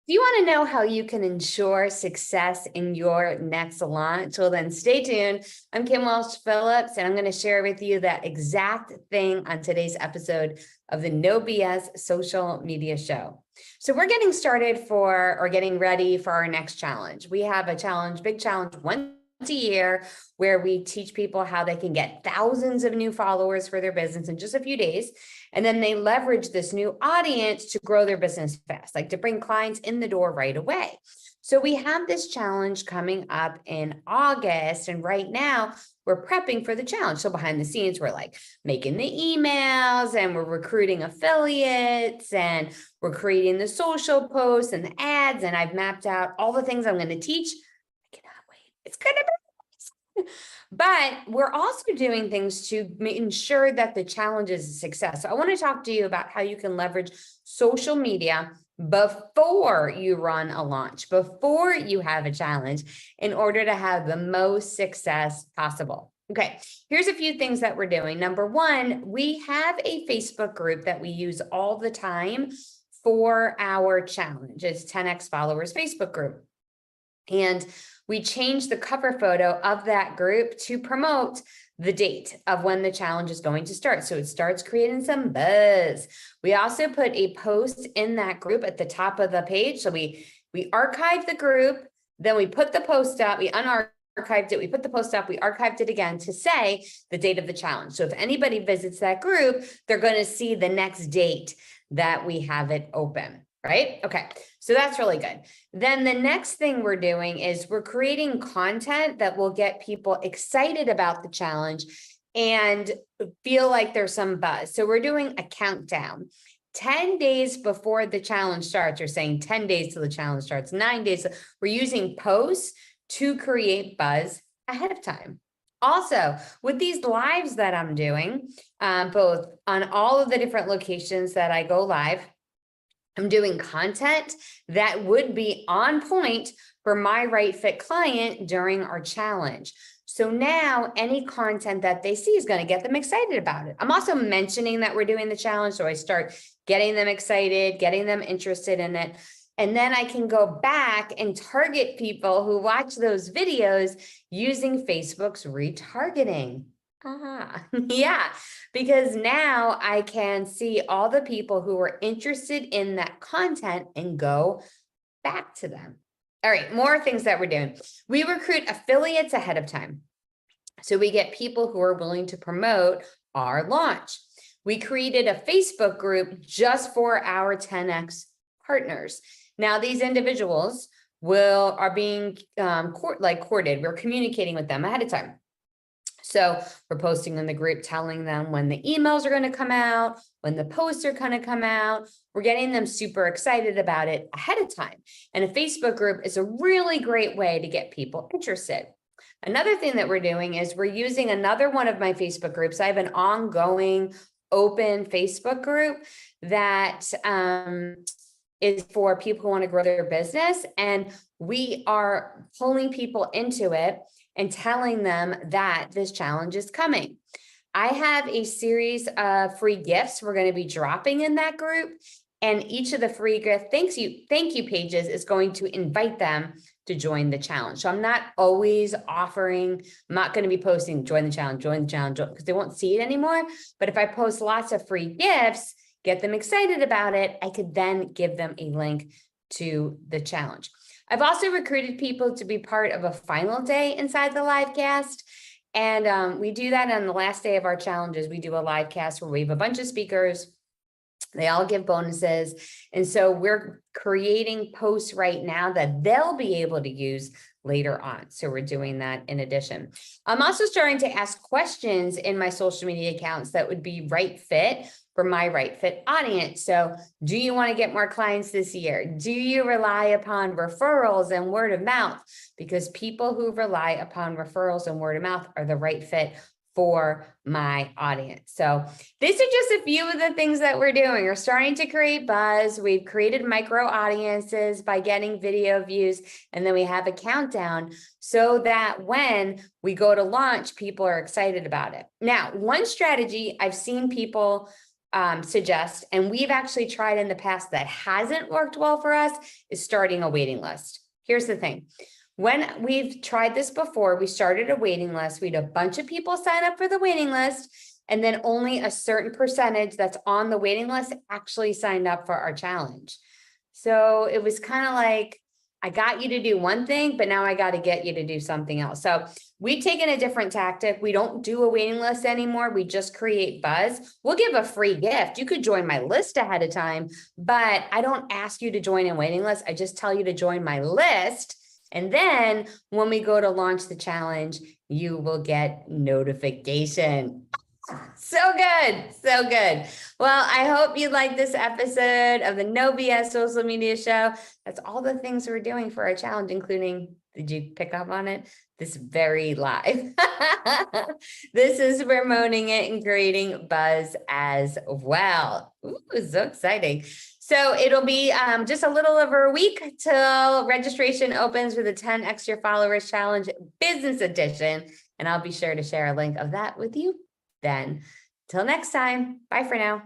Do you want to know how you can ensure success in your next launch? Well, then stay tuned. I'm Kim Welsh Phillips, and I'm going to share with you that exact thing on today's episode of the No BS Social Media Show. So we're getting started or getting ready for our next challenge. We have a challenge, big challenge, once a year, where we teach people how they can get thousands of new followers for their business in just a few days. And then they leverage this new audience to grow their business fast, like to bring clients in the door right away. So we have this challenge coming up in August. And right now we're prepping for the challenge. So behind the scenes, we're like making the emails and we're recruiting affiliates and we're creating the social posts and the ads. And I've mapped out all the things I'm going to teach. I cannot wait. It's going to be but we're also doing things to ensure that the challenge is a success. So I want to talk to you about how you can leverage social media before you run a launch, before you have a challenge, in order to have the most success possible. Okay, here's a few things that we're doing. Number one, we have a Facebook group that we use all the time for our challenge. It's 10x Followers Facebook group. And we changed the cover photo of that group to promote the date of when the challenge is going to start. So it starts creating some buzz. We also put a post in that group at the top of the page. So we archived the group, then we put the post up, we unarchived it, we put the post up, we archived it again to say the date of the challenge. So if anybody visits that group, they're going to see the next date that we have it open. Right? Okay. So that's really good. Then the next thing we're doing is we're creating content that will get people excited about the challenge and feel like there's some buzz. So we're doing a countdown. 10 days before the challenge starts, you're saying 10 days till the challenge starts, 9 days. We're using posts to create buzz ahead of time. Also, with these lives that I'm doing, both on all of the different locations that I go live, I'm doing content that would be on point for my right fit client during our challenge. So now any content that they see is going to get them excited about it. I'm also mentioning that we're doing the challenge. So I start getting them excited, getting them interested in it. And then I can go back and target people who watch those videos using Facebook's retargeting. Yeah, because now I can see all the people who are interested in that content and go back to them. All right, more things that we're doing. We recruit affiliates ahead of time. So we get people who are willing to promote our launch. We created a Facebook group just for our 10x partners. Now these individuals are being courted. We're communicating with them ahead of time. So we're posting in the group, telling them when the emails are going to come out, when the posts are going to come out. We're getting them super excited about it ahead of time. And a Facebook group is a really great way to get people interested. Another thing that we're doing is we're using another one of my Facebook groups. I have an ongoing open Facebook group that is for people who want to grow their business. And we are pulling people into it and telling them that this challenge is coming. I have a series of free gifts we're going to be dropping in that group. And each of the free gift thank you pages is going to invite them to join the challenge. So I'm not always I'm not going to be posting, join the challenge, because they won't see it anymore. But if I post lots of free gifts, get them excited about it, I could then give them a link to the challenge. I've also recruited people to be part of a final day inside the live cast. And we do that on the last day of our challenges. We do a live cast where we have a bunch of speakers. They all give bonuses. And so we're creating posts right now that they'll be able to use later on. So we're doing that in addition. I'm also starting to ask questions in my social media accounts that would be right fit for my right fit audience. So do you want to get more clients this year? Do you rely upon referrals and word of mouth? Because people who rely upon referrals and word of mouth are the right fit for my audience. So these are just a few of the things that we're doing. We're starting to create buzz. We've created micro audiences by getting video views, and then we have a countdown so that when we go to launch, people are excited about it. Now, one strategy I've seen people suggest, and we've actually tried in the past that hasn't worked well for us, is starting a waiting list. Here's the thing. When we've tried this before, we started a waiting list. We had a bunch of people sign up for the waiting list, and then only a certain percentage that's on the waiting list actually signed up for our challenge. So it was kind of like, I got you to do one thing, but now I got to get you to do something else. So we've taken a different tactic. We don't do a waiting list anymore. We just create buzz. We'll give a free gift. You could join my list ahead of time, but I don't ask you to join a waiting list. I just tell you to join my list. And then when we go to launch the challenge, you will get notification. So good. So good. Well, I hope you like this episode of the No BS Social Media Show. That's all the things we're doing for our challenge, including, did you pick up on it? This very live. This is promoting it and creating buzz as well. Ooh, so exciting. So it'll be just a little over a week till registration opens for the 10 Extra Followers Challenge Business Edition. And I'll be sure to share a link of that with you then. Till next time, bye for now.